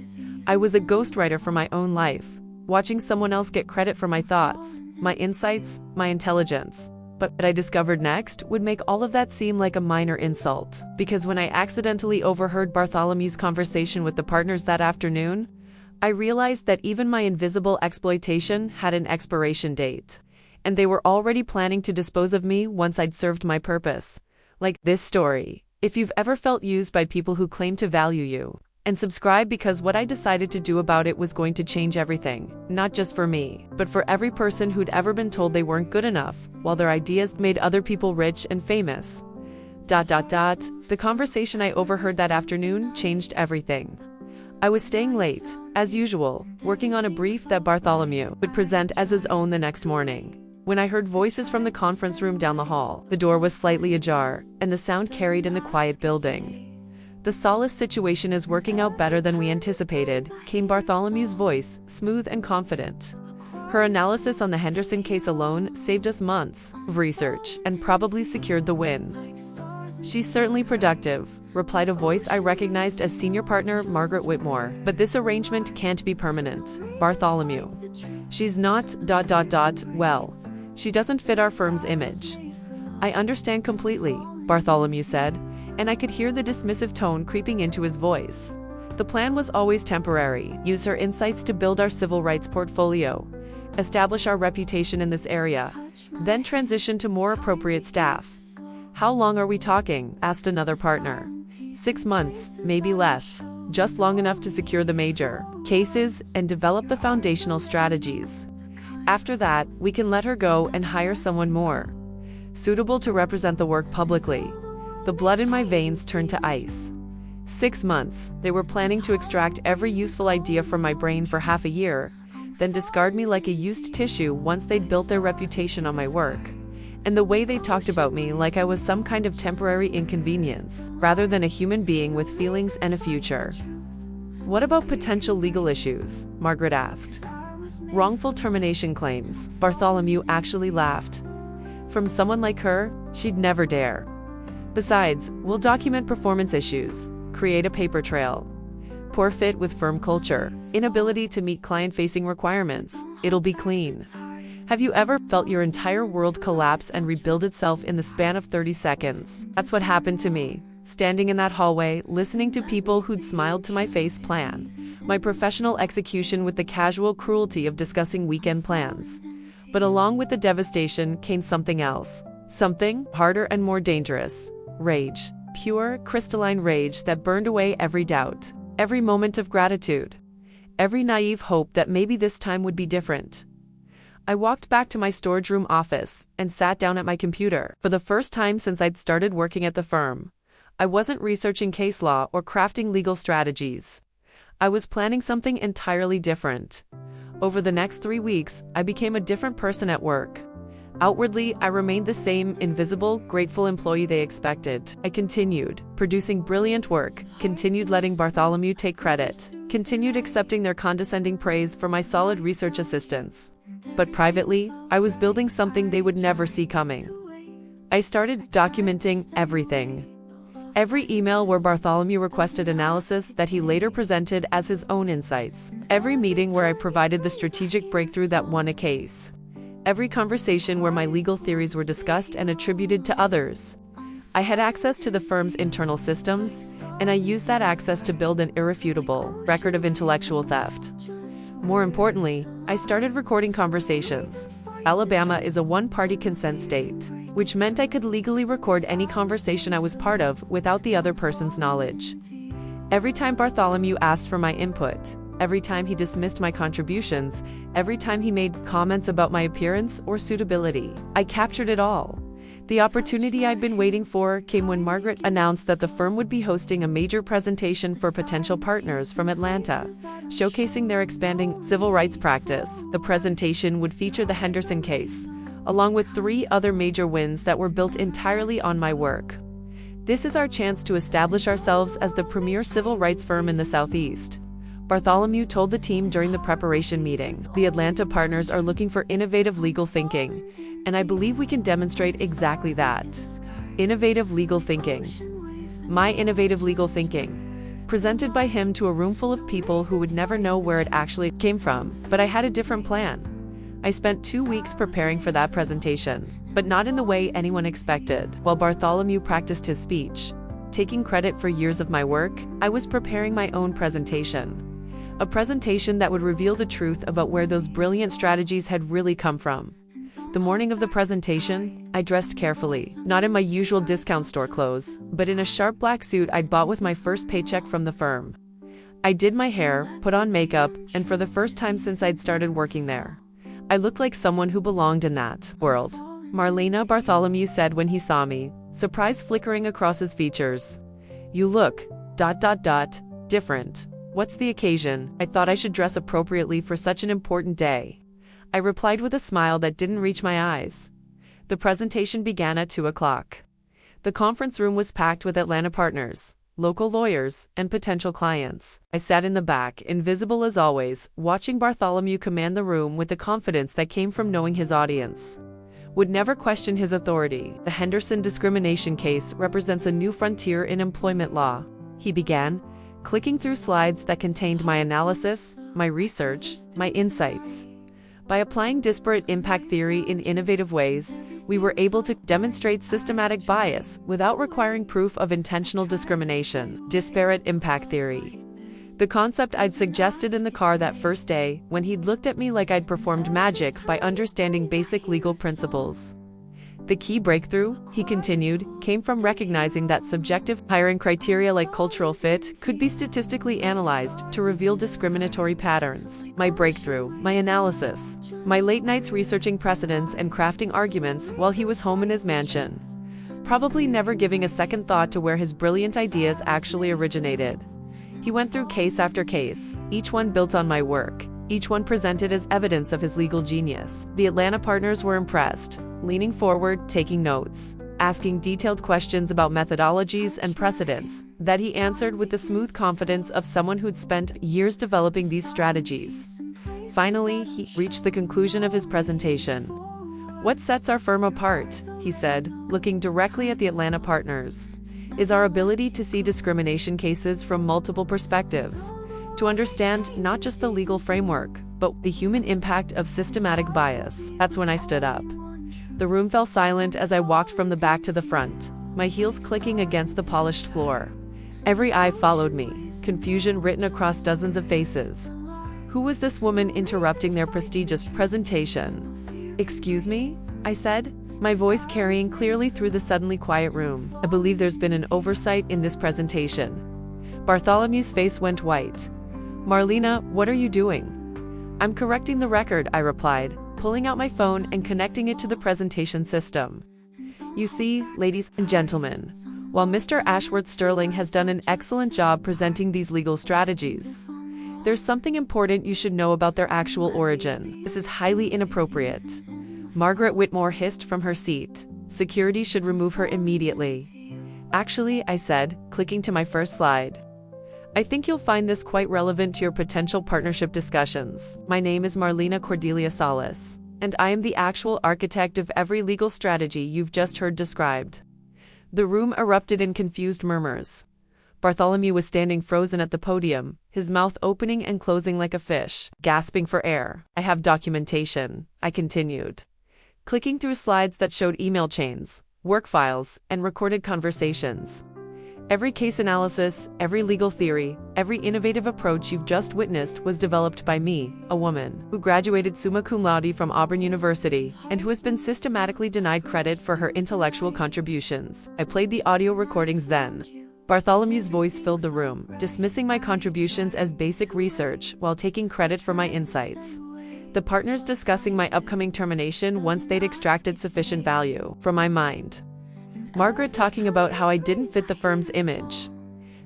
I was a ghostwriter for my own life, watching someone else get credit for my thoughts, my insights, my intelligence. But what I discovered next would make all of that seem like a minor insult. Because when I accidentally overheard Bartholomew's conversation with the partners that afternoon, I realized that even my invisible exploitation had an expiration date. And they were already planning to dispose of me once I'd served my purpose. Like this story. If you've ever felt used by people who claim to value you, and subscribe, because what I decided to do about it was going to change everything, not just for me, but for every person who'd ever been told they weren't good enough, while their ideas made other people rich and famous. ... The conversation I overheard that afternoon changed everything. I was staying late, as usual, working on a brief that Bartholomew would present as his own the next morning, when I heard voices from the conference room down the hall. The door was slightly ajar, and the sound carried in the quiet building. "The Solace situation is working out better than we anticipated," came Bartholomew's voice, smooth and confident. "Her analysis on the Henderson case alone saved us months of research and probably secured the win." "She's certainly productive," replied a voice I recognized as senior partner Margaret Whitmore. "But this arrangement can't be permanent, Bartholomew. She's not ... well, she doesn't fit our firm's image." "I understand completely," Bartholomew said, and I could hear the dismissive tone creeping into his voice. "The plan was always temporary: use her insights to build our civil rights portfolio, establish our reputation in this area, then transition to more appropriate staff." "How long are we talking?" asked another partner. 6 months, maybe less, just long enough to secure the major cases and develop the foundational strategies. After that, we can let her go and hire someone more suitable to represent the work publicly." The blood in my veins turned to ice. 6 months, they were planning to extract every useful idea from my brain for half a year, then discard me like a used tissue once they'd built their reputation on my work. And the way they talked about me like I was some kind of temporary inconvenience, rather than a human being with feelings and a future. "What about potential legal issues?" Margaret asked. "Wrongful termination claims." Bartholomew actually laughed. "From someone like her, she'd never dare. Besides, we'll document performance issues, create a paper trail. Poor fit with firm culture, inability to meet client-facing requirements. It'll be clean." Have you ever felt your entire world collapse and rebuild itself in the span of 30 seconds? That's what happened to me, standing in that hallway, listening to people who'd smiled to my face plan my professional execution with the casual cruelty of discussing weekend plans. But along with the devastation came something else, something harder and more dangerous: rage. Pure, crystalline rage that burned away every doubt, every moment of gratitude, every naive hope that maybe this time would be different. I walked back to my storage room office and sat down at my computer. For the first time since I'd started working at the firm, I wasn't researching case law or crafting legal strategies. I was planning something entirely different. Over the next 3 weeks, I became a different person at work. Outwardly, I remained the same invisible, grateful employee they expected. I continued producing brilliant work, continued letting Bartholomew take credit, continued accepting their condescending praise for my solid research assistance. But privately, I was building something they would never see coming. I started documenting everything. Every email where Bartholomew requested analysis that he later presented as his own insights. Every meeting where I provided the strategic breakthrough that won a case. Every conversation where my legal theories were discussed and attributed to others. I had access to the firm's internal systems, and I used that access to build an irrefutable record of intellectual theft. More importantly, I started recording conversations. Alabama is a one-party consent state. which meant I could legally record any conversation I was part of without the other person's knowledge. Every time Bartholomew asked for my input, every time he dismissed my contributions, every time he made comments about my appearance or suitability, I captured it all. The opportunity I'd been waiting for came when Margaret announced that the firm would be hosting a major presentation for potential partners from Atlanta, showcasing their expanding civil rights practice. The presentation would feature the Henderson case, along with 3 other major wins that were built entirely on my work. This is our chance to establish ourselves as the premier civil rights firm in the Southeast, Bartholomew told the team during the preparation meeting. The Atlanta partners are looking for innovative legal thinking, and I believe we can demonstrate exactly that. Innovative legal thinking. My innovative legal thinking. Presented by him to a room full of people who would never know where it actually came from, but I had a different plan. I spent 2 weeks preparing for that presentation, but not in the way anyone expected. While Bartholomew practiced his speech, taking credit for years of my work, I was preparing my own presentation. A presentation that would reveal the truth about where those brilliant strategies had really come from. The morning of the presentation, I dressed carefully, not in my usual discount store clothes, but in a sharp black suit I'd bought with my first paycheck from the firm. I did my hair, put on makeup, and for the first time since I'd started working there, I looked like someone who belonged in that world. Marlena, Bartholomew said when he saw me, surprise flickering across his features. You look, different. What's the occasion? I thought I should dress appropriately for such an important day. I replied with a smile that didn't reach my eyes. The presentation began at 2 o'clock. The conference room was packed with Atlanta partners, local lawyers, and potential clients. I sat in the back, invisible as always, watching Bartholomew command the room with the confidence that came from knowing his audience would never question his authority. The Henderson discrimination case represents a new frontier in employment law, he began, clicking through slides that contained my analysis, my research, my insights. By applying disparate impact theory in innovative ways, we were able to demonstrate systematic bias without requiring proof of intentional discrimination. Disparate impact theory. The concept I'd suggested in the car that first day, when he'd looked at me like I'd performed magic by understanding basic legal principles. The key breakthrough, he continued, came from recognizing that subjective hiring criteria like cultural fit could be statistically analyzed to reveal discriminatory patterns. My breakthrough, my analysis, my late nights researching precedents and crafting arguments while he was home in his mansion, probably never giving a second thought to where his brilliant ideas actually originated. He went through case after case, each one built on my work, each one presented as evidence of his legal genius. The Atlanta partners were impressed, leaning forward, taking notes, asking detailed questions about methodologies and precedents that he answered with the smooth confidence of someone who'd spent years developing these strategies. Finally, he reached the conclusion of his presentation. What sets our firm apart, he said, looking directly at the Atlanta partners, is our ability to see discrimination cases from multiple perspectives, to understand not just the legal framework, but the human impact of systematic bias. That's when I stood up. The room fell silent as I walked from the back to the front, my heels clicking against the polished floor. Every eye followed me, confusion written across dozens of faces. Who was this woman interrupting their prestigious presentation? Excuse me? I said, my voice carrying clearly through the suddenly quiet room. I believe there's been an oversight in this presentation. Bartholomew's face went white. Marlena, what are you doing? I'm correcting the record, I replied, pulling out my phone and connecting it to the presentation system. You see, ladies and gentlemen, while Mr. Ashworth-Sterling has done an excellent job presenting these legal strategies, there's something important you should know about their actual origin. This is highly inappropriate. Margaret Whitmore hissed from her seat. Security should remove her immediately. Actually, I said, clicking to my first slide, I think you'll find this quite relevant to your potential partnership discussions. My name is Marlena Cordelia Solace, and I am the actual architect of every legal strategy you've just heard described. The room erupted in confused murmurs. Bartholomew was standing frozen at the podium, his mouth opening and closing like a fish, gasping for air. I have documentation, I continued, clicking through slides that showed email chains, work files, and recorded conversations. Every case analysis, every legal theory, every innovative approach you've just witnessed was developed by me, a woman who graduated summa cum laude from Auburn University and who has been systematically denied credit for her intellectual contributions. I played the audio recordings then. Bartholomew's voice filled the room, dismissing my contributions as basic research while taking credit for my insights. The partners discussing my upcoming termination once they'd extracted sufficient value from my mind. Margaret talking about how I didn't fit the firm's image.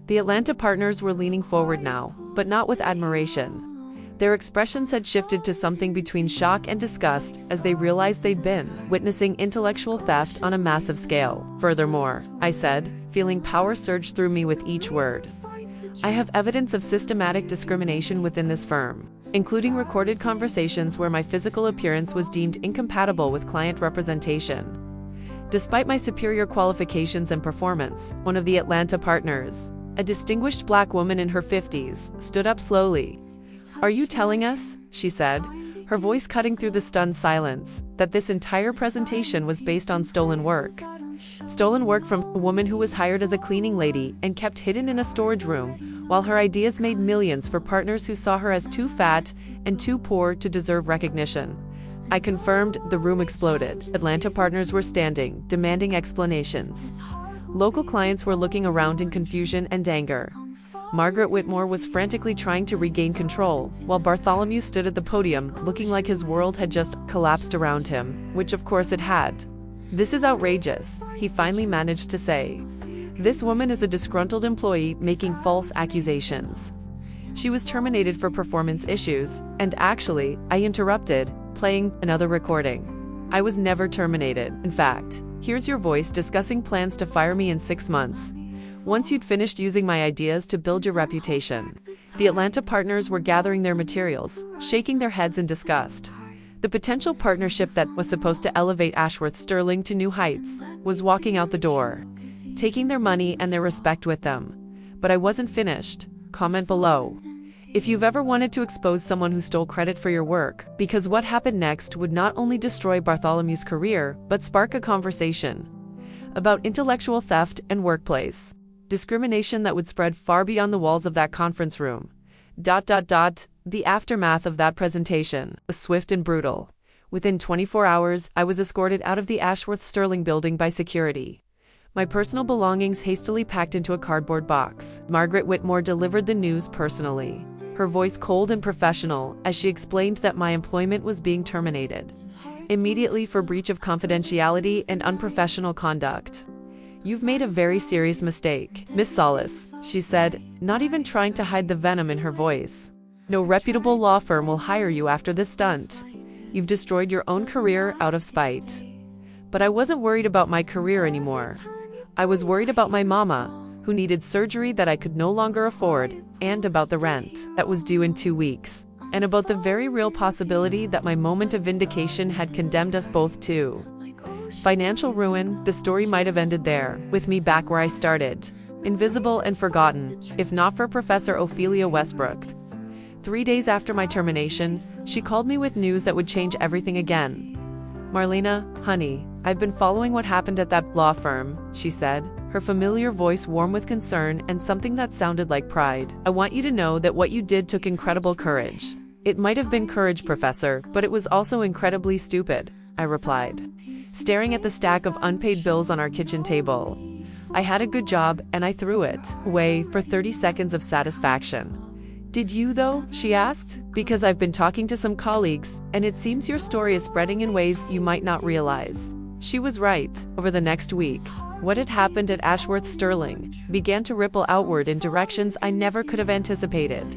The Atlanta partners were leaning forward now, but not with admiration. Their expressions had shifted to something between shock and disgust as they realized they'd been witnessing intellectual theft on a massive scale. Furthermore, I said, feeling power surge through me with each word, I have evidence of systematic discrimination within this firm, including recorded conversations where my physical appearance was deemed incompatible with client representation. Despite my superior qualifications and performance, one of the Atlanta partners, a distinguished black woman in her 50s, stood up slowly. Are you telling us, she said, her voice cutting through the stunned silence, that this entire presentation was based on stolen work? Stolen work from a woman who was hired as a cleaning lady and kept hidden in a storage room, while her ideas made millions for partners who saw her as too fat and too poor to deserve recognition. I confirmed. The room exploded. Atlanta partners were standing, demanding explanations. Local clients were looking around in confusion and anger. Margaret Whitmore was frantically trying to regain control, while Bartholomew stood at the podium, looking like his world had just collapsed around him, which of course it had. This is outrageous, he finally managed to say. This woman is a disgruntled employee making false accusations. She was terminated for performance issues, and actually, I interrupted, playing another recording. I was never terminated. In fact, here's your voice discussing plans to fire me in 6 months. Once you'd finished using my ideas to build your reputation. The Atlanta partners were gathering their materials, shaking their heads in disgust. The potential partnership that was supposed to elevate Ashworth-Sterling to new heights was walking out the door, taking their money and their respect with them. But I wasn't finished. Comment below if you've ever wanted to expose someone who stole credit for your work, because what happened next would not only destroy Bartholomew's career, but spark a conversation about intellectual theft and workplace discrimination that would spread far beyond the walls of that conference room. The aftermath of that presentation was swift and brutal. Within 24 hours, I was escorted out of the Ashworth-Sterling building by security. My personal belongings hastily packed into a cardboard box. Margaret Whitmore delivered the news personally, her voice cold and professional, as she explained that my employment was being terminated immediately for breach of confidentiality and unprofessional conduct. You've made a very serious mistake, Miss Solace, she said, not even trying to hide the venom in her voice. No reputable law firm will hire you after this stunt. You've destroyed your own career out of spite. But I wasn't worried about my career anymore. I was worried about my mama, who needed surgery that I could no longer afford, and about the rent that was due in 2 weeks, and about the very real possibility that my moment of vindication had condemned us both to financial ruin. The story might have ended there, with me back where I started, invisible and forgotten, if not for Professor Ophelia Westbrook. 3 days after my termination, she called me with news that would change everything again. Marlena, honey, I've been following what happened at that law firm, she said, her familiar voice warm with concern and something that sounded like pride. I want you to know that what you did took incredible courage. It might have been courage, Professor, but it was also incredibly stupid, I replied, staring at the stack of unpaid bills on our kitchen table. I had a good job, and I threw it away for 30 seconds of satisfaction. Did you, though? She asked. Because I've been talking to some colleagues, and it seems your story is spreading in ways you might not realize. She was right. Over the next week, what had happened at Ashworth-Sterling began to ripple outward in directions I never could have anticipated.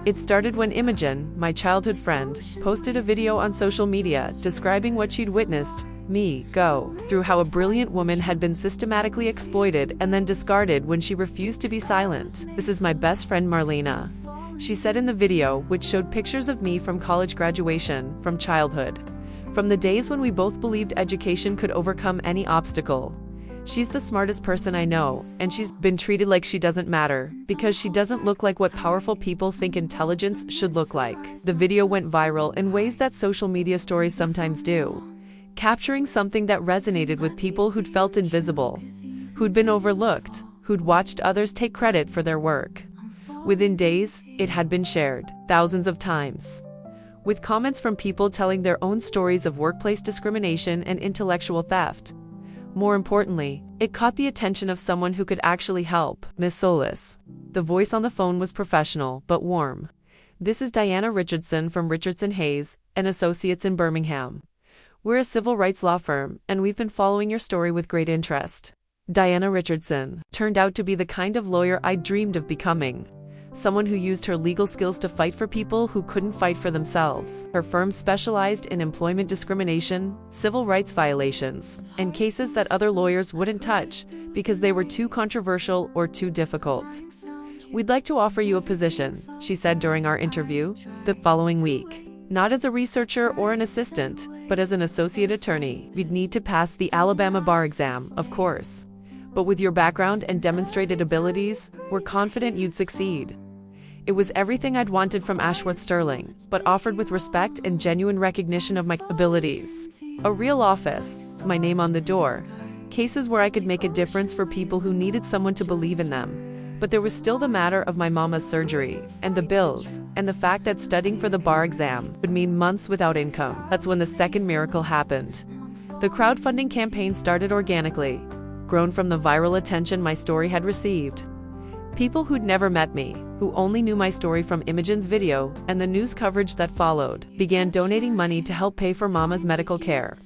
It started when Imogen, my childhood friend, posted a video on social media describing what she'd witnessed me go through, how a brilliant woman had been systematically exploited and then discarded when she refused to be silent. This is my best friend Marlena, she said in the video, which showed pictures of me from college graduation, from childhood, from the days when we both believed education could overcome any obstacle. She's the smartest person I know, and she's been treated like she doesn't matter, because she doesn't look like what powerful people think intelligence should look like. The video went viral in ways that social media stories sometimes do, capturing something that resonated with people who'd felt invisible, who'd been overlooked, who'd watched others take credit for their work. Within days, it had been shared thousands of times, with comments from people telling their own stories of workplace discrimination and intellectual theft. More importantly, it caught the attention of someone who could actually help, Miss Solace. The voice on the phone was professional, but warm. "This is Diana Richardson from Richardson Hayes and Associates in Birmingham. We're a civil rights law firm, and we've been following your story with great interest." Diana Richardson turned out to be the kind of lawyer I'd dreamed of becoming. Someone who used her legal skills to fight for people who couldn't fight for themselves. Her firm specialized in employment discrimination, civil rights violations, and cases that other lawyers wouldn't touch because they were too controversial or too difficult. "We'd like to offer you a position," she said during our interview, the following week. "Not as a researcher or an assistant, but as an associate attorney. You'd need to pass the Alabama bar exam, of course. But with your background and demonstrated abilities, we're confident you'd succeed." It was everything I'd wanted from Ashworth-Sterling, but offered with respect and genuine recognition of my abilities. A real office, my name on the door, cases where I could make a difference for people who needed someone to believe in them. But there was still the matter of my mama's surgery, and the bills, and the fact that studying for the bar exam would mean months without income. That's when the second miracle happened. The crowdfunding campaign started organically, grown from the viral attention my story had received. People who'd never met me, who only knew my story from Imogen's video and the news coverage that followed, began donating money to help pay for Mama's medical care.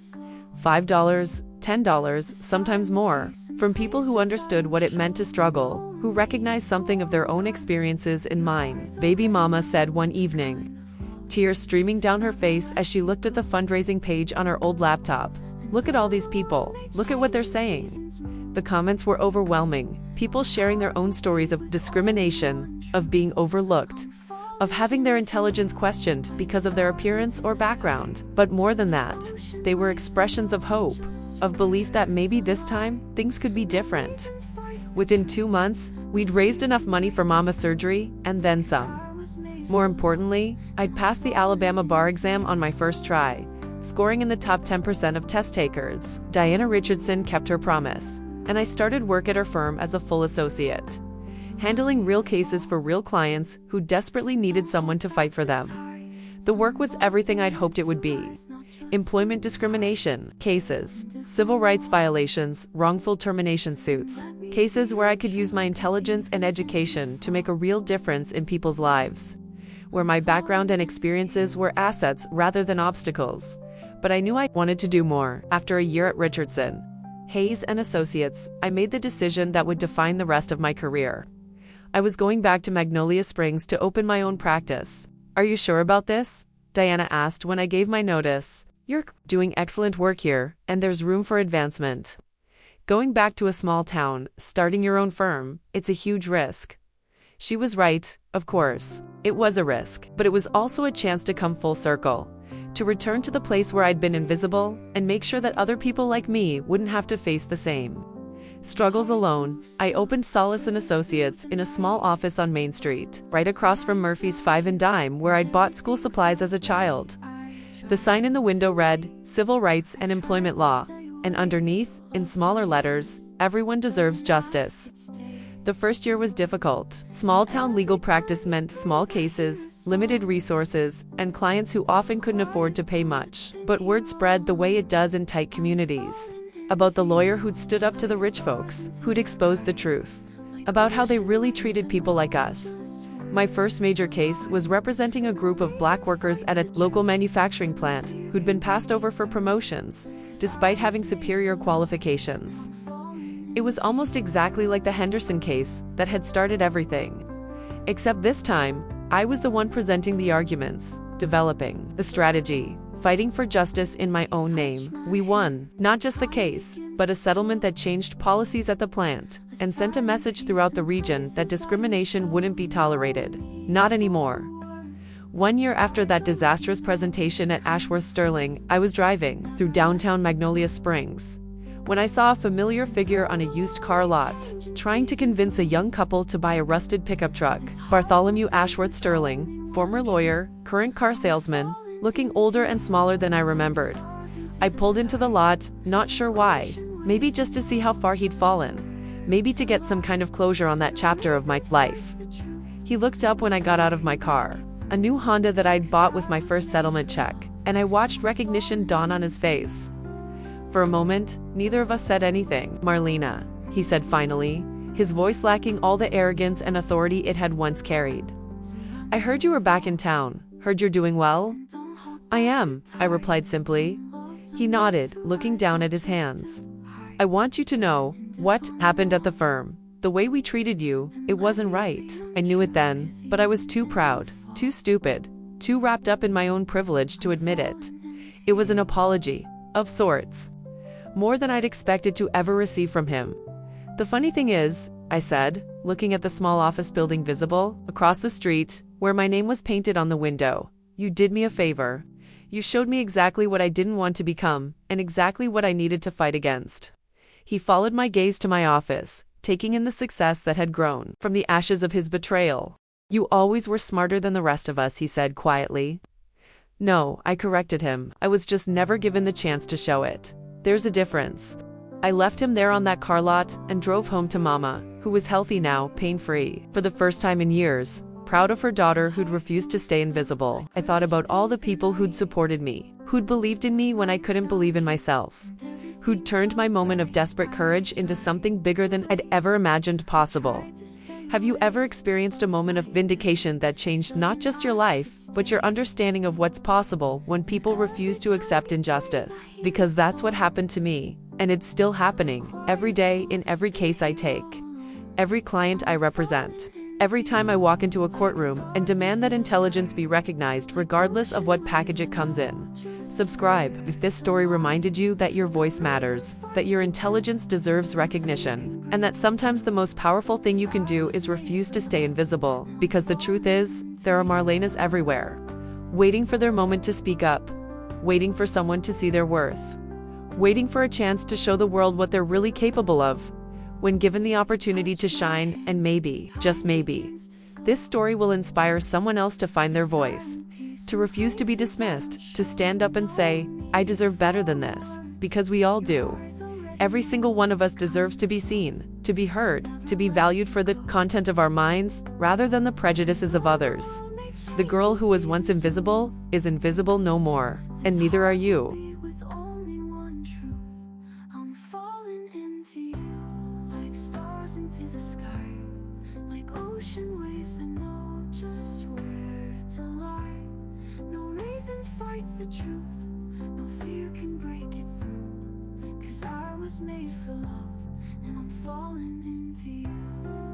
$5, $10, sometimes more, from people who understood what it meant to struggle, who recognized something of their own experiences in mine. Baby Mama said one evening, tears streaming down her face as she looked at the fundraising page on her old laptop. "Look at all these people. Look at what they're saying." The comments were overwhelming, people sharing their own stories of discrimination, of being overlooked, of having their intelligence questioned because of their appearance or background. But more than that, they were expressions of hope, of belief that maybe this time, things could be different. Within 2 months, we'd raised enough money for Mama's surgery, and then some. More importantly, I'd passed the Alabama bar exam on my first try, scoring in the top 10% of test takers. Diana Richardson kept her promise, and I started work at her firm as a full associate, handling real cases for real clients who desperately needed someone to fight for them. The work was everything I'd hoped it would be. Employment discrimination cases, civil rights violations, wrongful termination suits, cases where I could use my intelligence and education to make a real difference in people's lives, where my background and experiences were assets rather than obstacles. But I knew I wanted to do more. After a year at Richardson, Hayes and Associates, I made the decision that would define the rest of my career. I was going back to Magnolia Springs to open my own practice. "Are you sure about this?" Diana asked when I gave my notice. "You're doing excellent work here, and there's room for advancement. Going back to a small town, starting your own firm, it's a huge risk." She was right, of course. It was a risk, but it was also a chance to come full circle, to return to the place where I'd been invisible, and make sure that other people like me wouldn't have to face the same struggles alone. I opened Solace and Associates in a small office on Main Street, right across from Murphy's 5 and Dime, where I'd bought school supplies as a child. The sign in the window read, "Civil Rights and Employment Law," and underneath, in smaller letters, "Everyone deserves justice." The first year was difficult. Small-town legal practice meant small cases, limited resources, and clients who often couldn't afford to pay much. But word spread the way it does in tight communities, about the lawyer who'd stood up to the rich folks, who'd exposed the truth, about how they really treated people like us. My first major case was representing a group of black workers at a local manufacturing plant who'd been passed over for promotions, despite having superior qualifications. It was almost exactly like the Henderson case that had started everything. Except this time, I was the one presenting the arguments, developing the strategy, fighting for justice in my own name. We won, not just the case, but a settlement that changed policies at the plant, and sent a message throughout the region that discrimination wouldn't be tolerated. Not anymore. 1 year after that disastrous presentation at Ashworth-Sterling, I was driving through downtown Magnolia Springs, when I saw a familiar figure on a used car lot, trying to convince a young couple to buy a rusted pickup truck. Bartholomew Ashworth-Sterling, former lawyer, current car salesman, looking older and smaller than I remembered. I pulled into the lot, not sure why. Maybe just to see how far he'd fallen. maybe to get some kind of closure on that chapter of my life. He looked up when I got out of my car, a new Honda that I'd bought with my first settlement check, and I watched recognition dawn on his face. For a moment, neither of us said anything. "Marlena," he said finally, his voice lacking all the arrogance and authority it had once carried. "I heard you were back in town. Heard you're doing well?" "I am," I replied simply. He nodded, looking down at his hands. "I want you to know what happened at the firm. The way we treated you, it wasn't right. I knew it then, but I was too proud, too stupid, too wrapped up in my own privilege to admit it. It was an apology, of sorts. More than I'd expected to ever receive from him. The funny thing is," I said, looking at the small office building visible across the street, where my name was painted on the window, "you did me a favor. You showed me exactly what I didn't want to become, and exactly what I needed to fight against." He followed my gaze to my office, taking in the success that had grown from the ashes of his betrayal. "You always were smarter than the rest of us," he said quietly. "No," I corrected him, "I was just never given the chance to show it. There's a difference." I left him there on that car lot and drove home to Mama, who was healthy now, pain-free, for the first time in years, proud of her daughter who'd refused to stay invisible. I thought about all the people who'd supported me, who'd believed in me when I couldn't believe in myself, who'd turned my moment of desperate courage into something bigger than I'd ever imagined possible. Have you ever experienced a moment of vindication that changed not just your life, but your understanding of what's possible when people refuse to accept injustice? Because that's what happened to me, and it's still happening, every day in every case I take, every client I represent, every time I walk into a courtroom and demand that intelligence be recognized regardless of what package it comes in. Subscribe if this story reminded you that your voice matters, that your intelligence deserves recognition, and that sometimes the most powerful thing you can do is refuse to stay invisible, because the truth is, there are Marlenas everywhere, waiting for their moment to speak up, waiting for someone to see their worth, waiting for a chance to show the world what they're really capable of, when given the opportunity to shine, and maybe, just maybe, this story will inspire someone else to find their voice, to refuse to be dismissed, to stand up and say, "I deserve better than this," because we all do. Every single one of us deserves to be seen, to be heard, to be valued for the content of our minds, rather than the prejudices of others. The girl who was once invisible is invisible no more, and neither are you. Into the sky, like ocean waves that know just where to lie. No reason fights the truth, no fear can break it through. 'Cause I was made for love, and I'm falling into you.